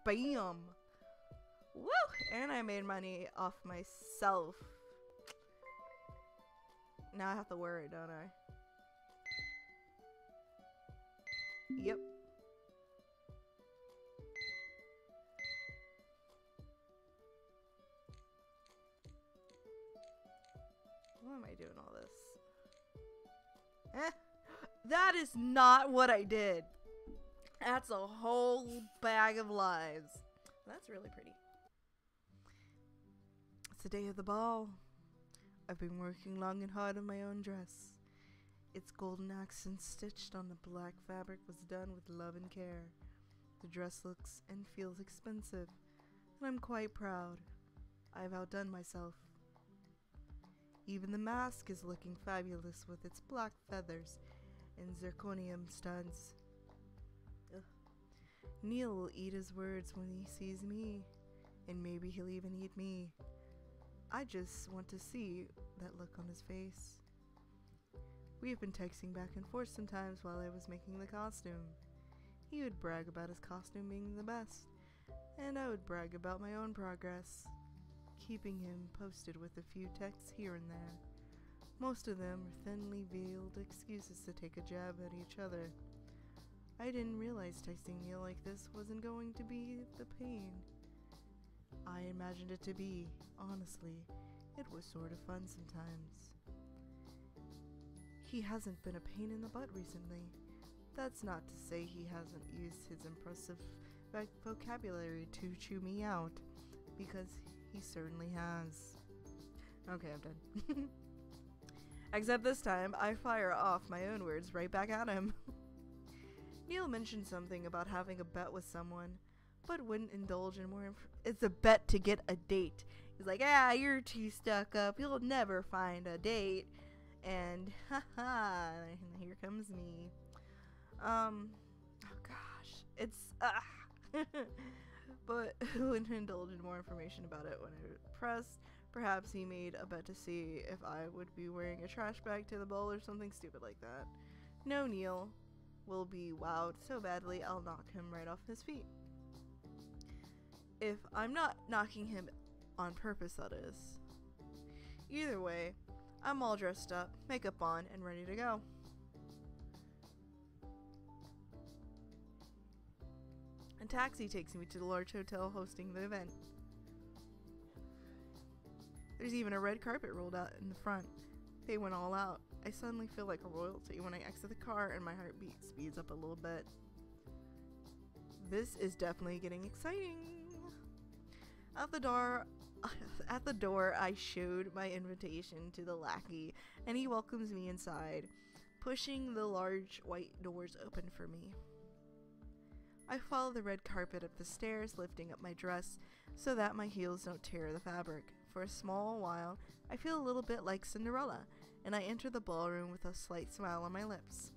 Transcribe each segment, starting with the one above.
Bam! Woo! And I made money off myself. Now I have to wear it, don't I? Yep. Why am I doing all this? That is not what I did. That's a whole bag of lies. That's really pretty. It's the day of the ball. I've been working long and hard on my own dress. Its golden accents stitched on the black fabric was done with love and care. The dress looks and feels expensive, and I'm quite proud. I've outdone myself. Even the mask is looking fabulous with its black feathers and zirconium studs. Ugh. Neil will eat his words when he sees me, and maybe he'll even eat me. I just want to see that look on his face. We have been texting back and forth sometimes while I was making the costume. He would brag about his costume being the best, and I would brag about my own progress, keeping him posted with a few texts here and there. Most of them are thinly veiled excuses to take a jab at each other. I didn't realize texting Neil like this wasn't going to be the pain I imagined it to be. Honestly, it was sort of fun sometimes. He hasn't been a pain in the butt recently. That's not to say he hasn't used his impressive vocabulary to chew me out, because he certainly has. Okay, I'm done. Except this time, I fire off my own words right back at him. Neil mentioned something about having a bet with someone, but wouldn't indulge in more it's a bet to get a date. He's like, you're too stuck up, you'll never find a date. And haha, and here comes me. Oh gosh, it's but wouldn't indulge in more information about it when I pressed. Perhaps he made a bet to see if I would be wearing a trash bag to the ball or something stupid like that. No, Neil will be wowed so badly I'll knock him right off his feet. If I'm not knocking him on purpose, that is. Either way, I'm all dressed up, makeup on, and ready to go. A taxi takes me to the large hotel hosting the event. There's even a red carpet rolled out in the front. They went all out. I suddenly feel like a royalty when I exit the car and my heartbeat speeds up a little bit. This is definitely getting exciting. At the door, I showed my invitation to the lackey, and he welcomes me inside, pushing the large white doors open for me. I follow the red carpet up the stairs, lifting up my dress so that my heels don't tear the fabric. For a small while, I feel a little bit like Cinderella, and I enter the ballroom with a slight smile on my lips.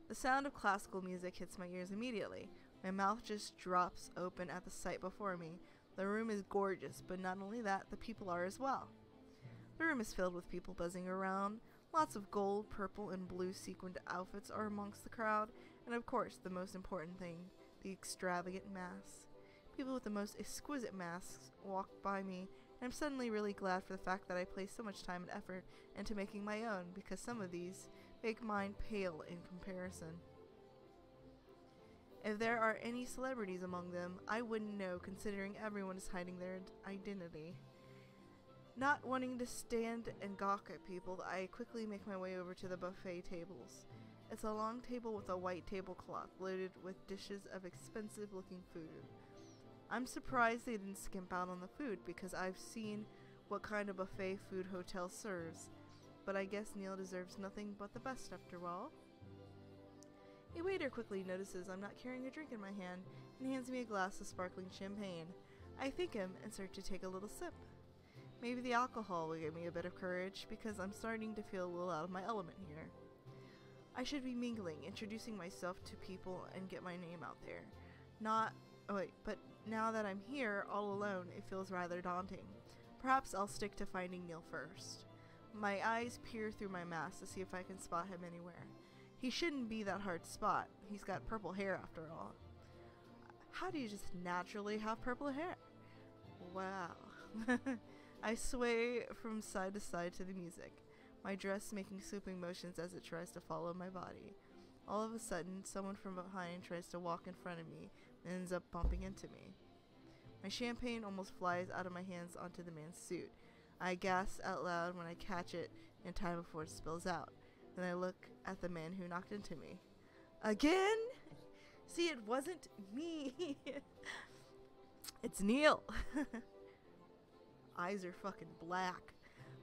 The sound of classical music hits my ears immediately. My mouth just drops open at the sight before me. The room is gorgeous, but not only that, the people are as well. The room is filled with people buzzing around. Lots of gold, purple, and blue sequined outfits are amongst the crowd, and of course, the most important thing, the extravagant masks. People with the most exquisite masks walk by me, and I'm suddenly really glad for the fact that I placed so much time and effort into making my own, because some of these make mine pale in comparison. If there are any celebrities among them, I wouldn't know, considering everyone is hiding their identity. Not wanting to stand and gawk at people, I quickly make my way over to the buffet tables. It's a long table with a white tablecloth loaded with dishes of expensive-looking food. I'm surprised they didn't skimp out on the food, because I've seen what kind of buffet food hotel serves, but I guess Neil deserves nothing but the best after all. A waiter quickly notices I'm not carrying a drink in my hand and hands me a glass of sparkling champagne. I thank him and start to take a little sip. Maybe the alcohol will give me a bit of courage, because I'm starting to feel a little out of my element here. I should be mingling, introducing myself to people and get my name out there. But now that I'm here all alone, it feels rather daunting. Perhaps I'll stick to finding Neil first. My eyes peer through my mask to see if I can spot him anywhere. He shouldn't be that hard to spot. He's got purple hair after all. How do you just naturally have purple hair? Wow. I sway from side to side to the music, my dress making swooping motions as it tries to follow my body. All of a sudden, someone from behind tries to walk in front of me and ends up bumping into me. My champagne almost flies out of my hands onto the man's suit. I gasp out loud when I catch it in time before it spills out. Then I look at the man who knocked into me. Again? See, it wasn't me. It's Neil. Eyes are fucking black.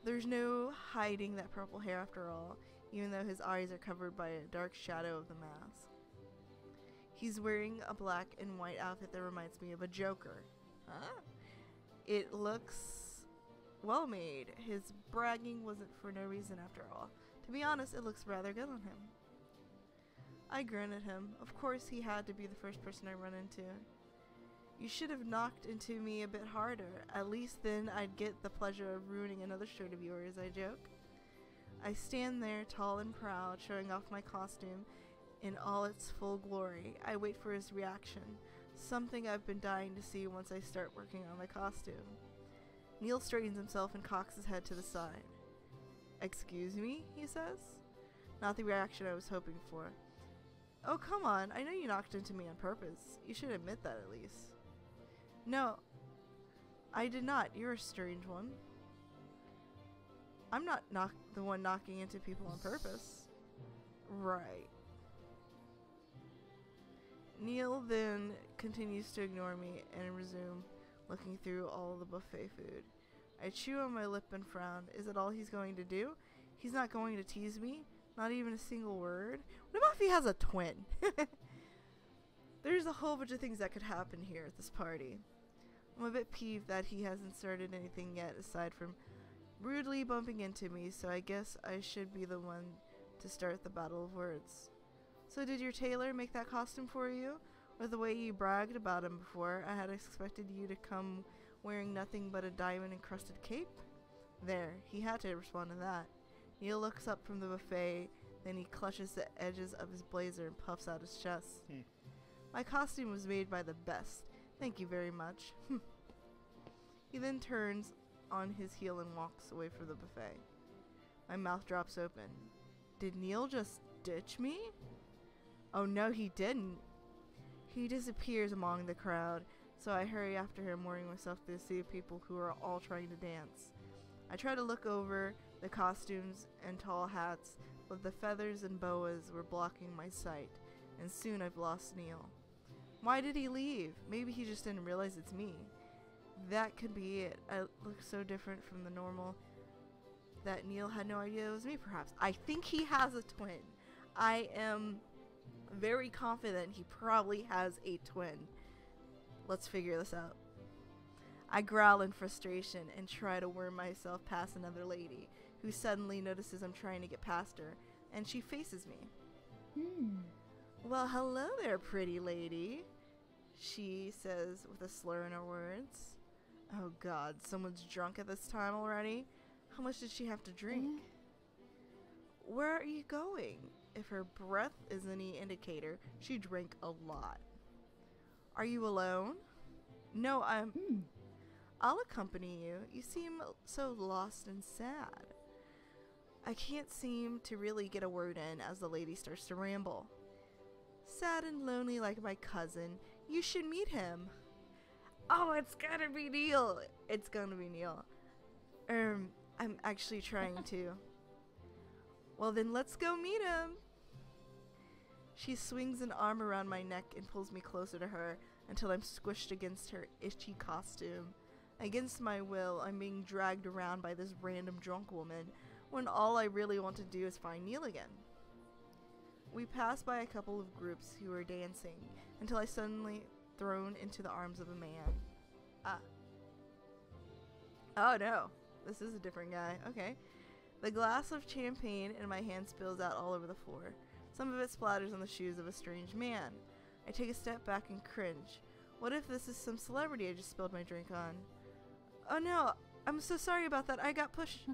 There's no hiding that purple hair after all, even though his eyes are covered by a dark shadow of the mask. He's wearing a black and white outfit that reminds me of a Joker. Huh? It looks well made. His bragging wasn't for no reason after all. To be honest, it looks rather good on him. I grin at him. Of course he had to be the first person I run into. You should have knocked into me a bit harder. At least then I'd get the pleasure of ruining another shirt of yours, I joke. I stand there, tall and proud, showing off my costume in all its full glory. I wait for his reaction, something I've been dying to see once I start working on my costume. Neil straightens himself and cocks his head to the side. Excuse me, he says. Not the reaction I was hoping for. Oh, come on, I know you knocked into me on purpose. You should admit that at least. No, I did not. You're a strange one. I'm not the one knocking into people on purpose. Right. Neil then continues to ignore me and resume looking through all the buffet food. I chew on my lip and frown. Is it all he's going to do? He's not going to tease me? Not even a single word? What about if he has a twin? There's a whole bunch of things that could happen here at this party. I'm a bit peeved that he hasn't started anything yet aside from rudely bumping into me, so I guess I should be the one to start the battle of words. So did your tailor make that costume for you? With the way you bragged about him before, I had expected you to come wearing nothing but a diamond-encrusted cape? There, he had to respond to that. Neil looks up from the buffet, then he clutches the edges of his blazer and puffs out his chest. My costume was made by the best. Thank you very much. He then turns on his heel and walks away from the buffet. My mouth drops open. Did Neil just ditch me? Oh no, he didn't. He disappears among the crowd, so I hurry after him, worrying myself through the sea of people who are all trying to dance. I try to look over the costumes and tall hats, but the feathers and boas were blocking my sight, and soon I've lost Neil. Why did he leave? Maybe he just didn't realize it's me. That could be it. I look so different from the normal that Neil had no idea it was me, perhaps. I think he has a twin. I am very confident he probably has a twin. Let's figure this out. I growl in frustration and try to worm myself past another lady, who suddenly notices I'm trying to get past her, and she faces me. Well, hello there, pretty lady, she says with a slur in her words. Oh god, someone's drunk at this time already? How much did she have to drink? Where are you going? If her breath is any indicator, she drank a lot. Are you alone? No, I'll accompany you. You seem so lost and sad. I can't seem to really get a word in as the lady starts to ramble. Sad and lonely like my cousin. You should meet him. Oh, it's gonna be Neil. It's gonna be Neil. I'm actually trying to. Well, then let's go meet him. She swings an arm around my neck and pulls me closer to her until I'm squished against her itchy costume. Against my will, I'm being dragged around by this random drunk woman when all I really want to do is find Neil again. We pass by a couple of groups who are dancing until I suddenly thrown into the arms of a man. Oh no, this is a different guy. Okay. The glass of champagne in my hand spills out all over the floor. Some of it splatters on the shoes of a strange man. I take a step back and cringe. What if this is some celebrity I just spilled my drink on? Oh no, I'm so sorry about that. I got pushed.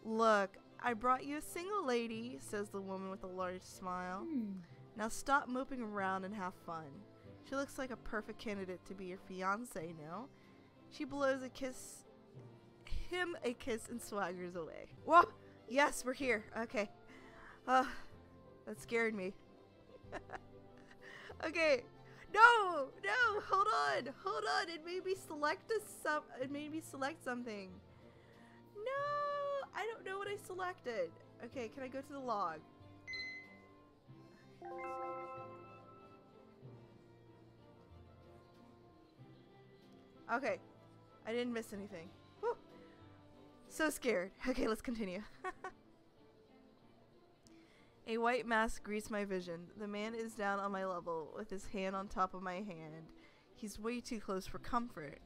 Look, I brought you a single lady, says the woman with a large smile. Now stop moping around and have fun. She looks like a perfect candidate to be your fiancé, no? She blows him a kiss and swaggers away. Whoa! Yes, we're here. Okay. That scared me. Okay. No! Hold on. It made me select something. No! I don't know what I selected. Okay, can I go to the log? Okay. I didn't miss anything. Whew. So scared. Okay, let's continue. A white mask greets my vision. The man is down on my level with his hand on top of my hand. He's way too close for comfort.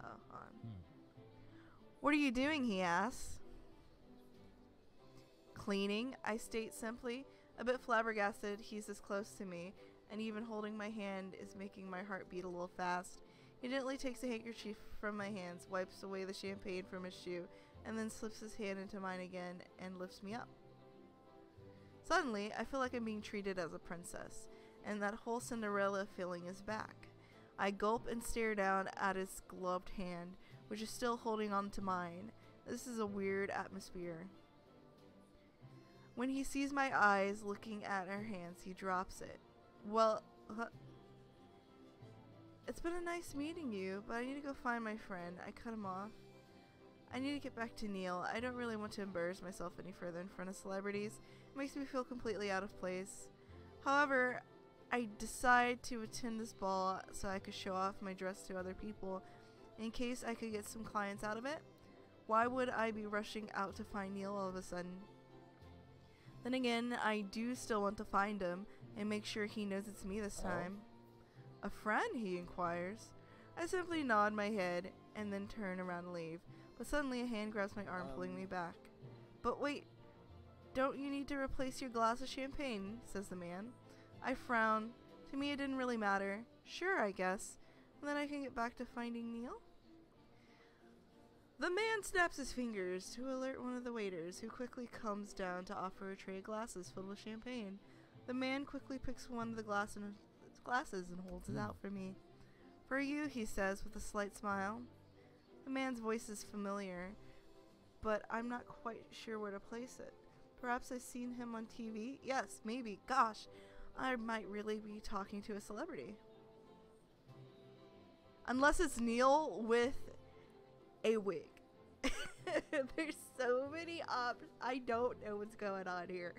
Oh, hold on. What are you doing? He asks. Cleaning, I state simply. A bit flabbergasted, he's this close to me, and even holding my hand is making my heart beat a little fast. He gently takes a handkerchief from my hands, wipes away the champagne from his shoe, and then slips his hand into mine again and lifts me up. Suddenly, I feel like I'm being treated as a princess, and that whole Cinderella feeling is back. I gulp and stare down at his gloved hand, which is still holding on to mine. This is a weird atmosphere. When he sees my eyes looking at our hands, he drops it. Well, it's been a nice meeting you, but I need to go find my friend. I cut him off. I need to get back to Neil. I don't really want to embarrass myself any further in front of celebrities. It makes me feel completely out of place. However, I decide to attend this ball so I could show off my dress to other people in case I could get some clients out of it. Why would I be rushing out to find Neil all of a sudden? Then again, I do still want to find him and make sure he knows it's me this time. A friend? He inquires. I simply nod my head and then turn around and leave. But suddenly a hand grabs my arm, pulling me back. But wait, don't you need to replace your glass of champagne? Says the man. I frown. To me it didn't really matter. Sure, I guess. And then I can get back to finding Neil? The man snaps his fingers to alert one of the waiters, who quickly comes down to offer a tray of glasses filled with champagne. The man quickly picks one of the glasses and holds it out for me. For you, he says with a slight smile. The man's voice is familiar, but I'm not quite sure where to place it. Perhaps I've seen him on TV? Yes, maybe. Gosh, I might really be talking to a celebrity. Unless it's Neil with a wig. There's so many options. I don't know what's going on here,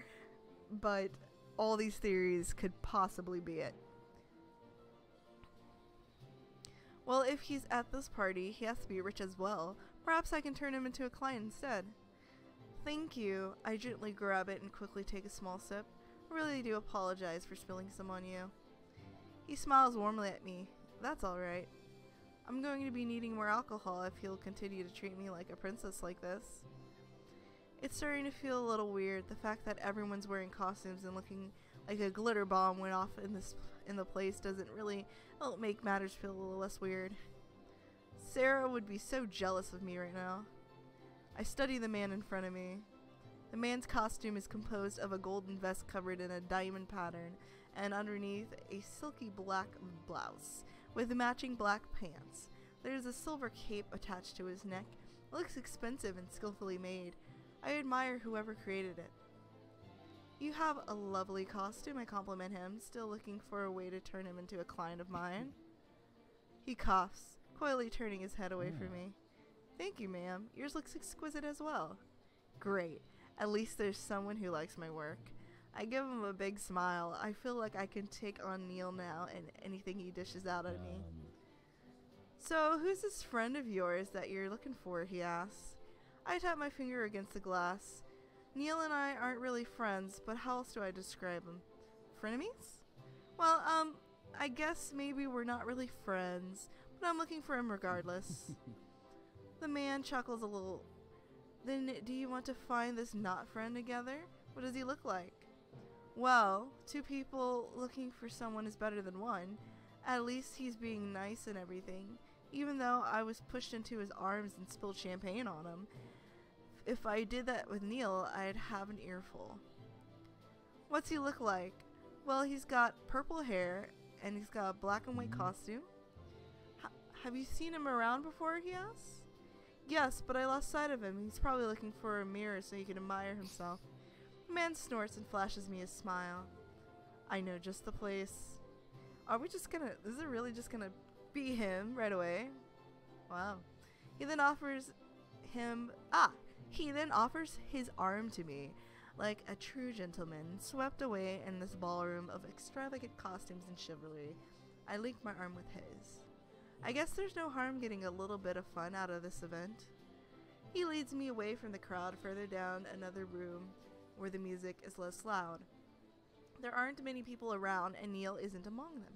but all these theories could possibly be it. Well, if he's at this party, he has to be rich as well. Perhaps I can turn him into a client instead. Thank you. I gently grab it and quickly take a small sip. I really do apologize for spilling some on you. He smiles warmly at me. That's alright. I'm going to be needing more alcohol if he'll continue to treat me like a princess like this. It's starting to feel a little weird, the fact that everyone's wearing costumes and looking like a glitter bomb went off in the place doesn't really make matters feel a little less weird. Sarah would be so jealous of me right now. I study the man in front of me. The man's costume is composed of a golden vest covered in a diamond pattern, and underneath a silky black blouse with matching black pants. There's a silver cape attached to his neck. It looks expensive and skillfully made. I admire whoever created it. You have a lovely costume, I compliment him, still looking for a way to turn him into a client of mine. He coughs, coyly turning his head away from me. Thank you, ma'am. Yours looks exquisite as well. Great. At least there's someone who likes my work. I give him a big smile. I feel like I can take on Neil now and anything he dishes out at me. So, who's this friend of yours that you're looking for? He asks. I tap my finger against the glass. Neil and I aren't really friends, but how else do I describe him? Frenemies? Well, I guess maybe we're not really friends, but I'm looking for him regardless. The man chuckles a little. Then do you want to find this not friend together? What does he look like? Well, two people looking for someone is better than one. At least he's being nice and everything. even though I was pushed into his arms and spilled champagne on him. If I did that with Neil, I'd have an earful. What's he look like? Well, he's got purple hair, and he's got a black and white costume. Have you seen him around before, he asks. Yes, but I lost sight of him. He's probably looking for a mirror so he can admire himself. The man snorts and flashes me a smile. I know just the place. Is it really just gonna be him right away? Wow. He then offers his arm to me, like a true gentleman, swept away in this ballroom of extravagant costumes and chivalry. I link my arm with his. I guess there's no harm getting a little bit of fun out of this event. He leads me away from the crowd further down another room where the music is less loud. There aren't many people around, and Neil isn't among them.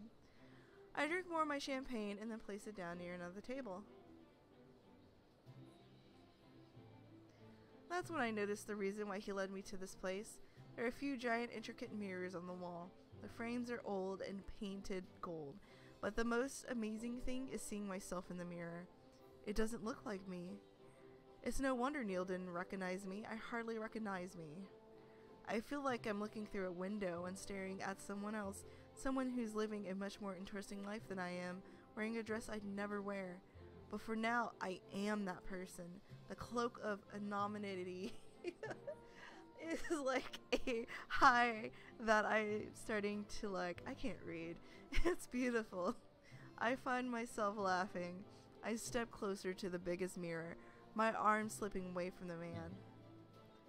I drink more of my champagne and then place it down near another table. That's when I noticed the reason why he led me to this place. There are a few giant intricate mirrors on the wall. The frames are old and painted gold, but the most amazing thing is seeing myself in the mirror. It doesn't look like me. It's no wonder Neil didn't recognize me. I hardly recognize me. I feel like I'm looking through a window and staring at someone else, someone who's living a much more interesting life than I am, wearing a dress I'd never wear. But for now, I am that person. The cloak of anonymity is like a high that I'm starting to like. I can't read. It's beautiful. I find myself laughing. I step closer to the biggest mirror, my arm slipping away from the man.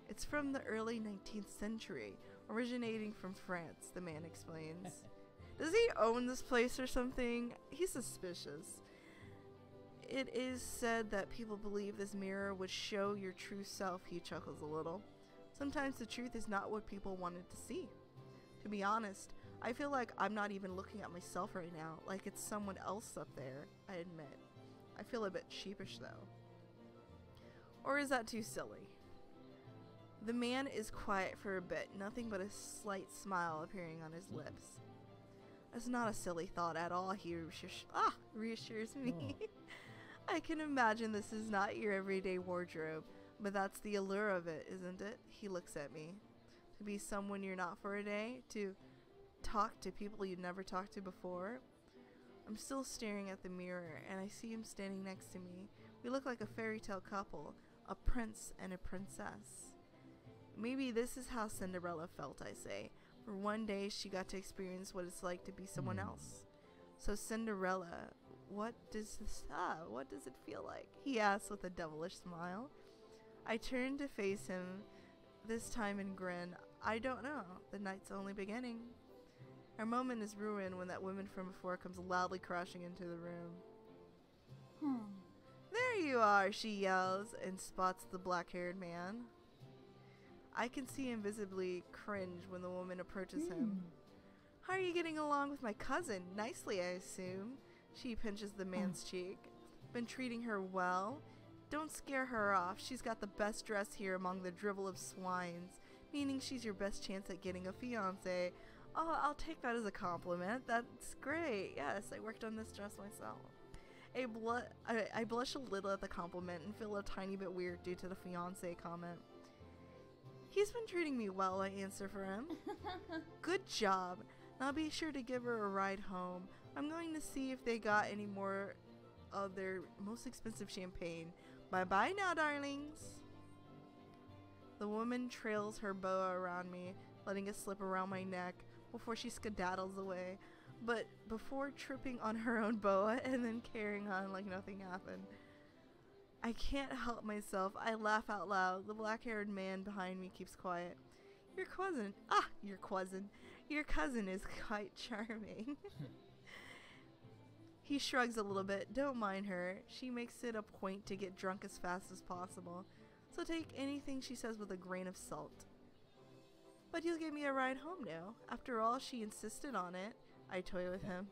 It's from the early 19th century, originating from France, the man explains. Does he own this place or something? He's suspicious. It is said that people believe this mirror would show your true self, he chuckles a little. Sometimes the truth is not what people wanted to see. To be honest, I feel like I'm not even looking at myself right now, like it's someone else up there, I admit. I feel a bit sheepish though. Or is that too silly? The man is quiet for a bit, nothing but a slight smile appearing on his lips. That's not a silly thought at all, he reassures me. Oh. I can imagine this is not your everyday wardrobe, but that's the allure of it, isn't it? He looks at me. To be someone you're not for a day, to talk to people you'd never talked to before. I'm still staring at the mirror, and I see him standing next to me. We look like a fairy tale couple, a prince and a princess. Maybe this is how Cinderella felt, I say. For one day, she got to experience what it's like to be someone else. So Cinderella, what does it feel like? He asks with a devilish smile. I turn to face him, this time and grin. I don't know. The night's only beginning. Our moment is ruined when that woman from before comes loudly crashing into the room. There you are, she yells, and spots the black-haired man. I can see him visibly cringe when the woman approaches him. How are you getting along with my cousin? Nicely, I assume. She pinches the man's cheek. Been treating her well? Don't scare her off. She's got the best dress here among the drivel of swines, meaning she's your best chance at getting a fiancé. Oh, I'll take that as a compliment. That's great. Yes, I worked on this dress myself. I blush a little at the compliment and feel a tiny bit weird due to the fiancé comment. He's been treating me well, I answer for him. Good job. Now be sure to give her a ride home. I'm going to see if they got any more of their most expensive champagne. Bye-bye now, darlings. The woman trails her boa around me, letting it slip around my neck before she skedaddles away. But before tripping on her own boa and then carrying on like nothing happened. I can't help myself. I laugh out loud. The black-haired man behind me keeps quiet. Your cousin is quite charming. He shrugs a little bit. Don't mind her. She makes it a point to get drunk as fast as possible. So take anything she says with a grain of salt. But you'll give me a ride home now. After all, she insisted on it. I toy with him.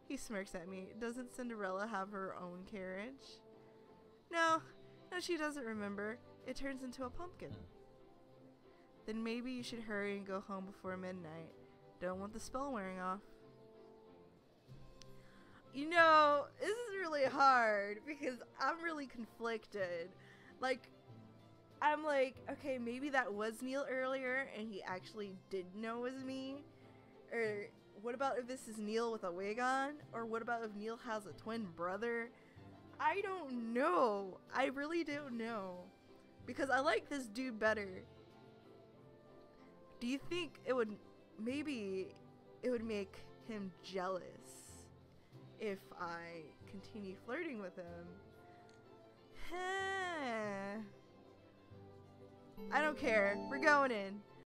He smirks at me. Doesn't Cinderella have her own carriage? No, she doesn't remember. It turns into a pumpkin. Then maybe you should hurry and go home before midnight. Don't want the spell wearing off. You know, this is really hard because I'm really conflicted. Like, I'm like, okay, maybe that was Neil earlier and he actually did know it was me. Or what about if this is Neil with a wig on? Or what about if Neil has a twin brother? I don't know. I really don't know. Because I like this dude better. Do you think it would, maybe it would make him jealous if I continue flirting with him? I don't care. We're going in.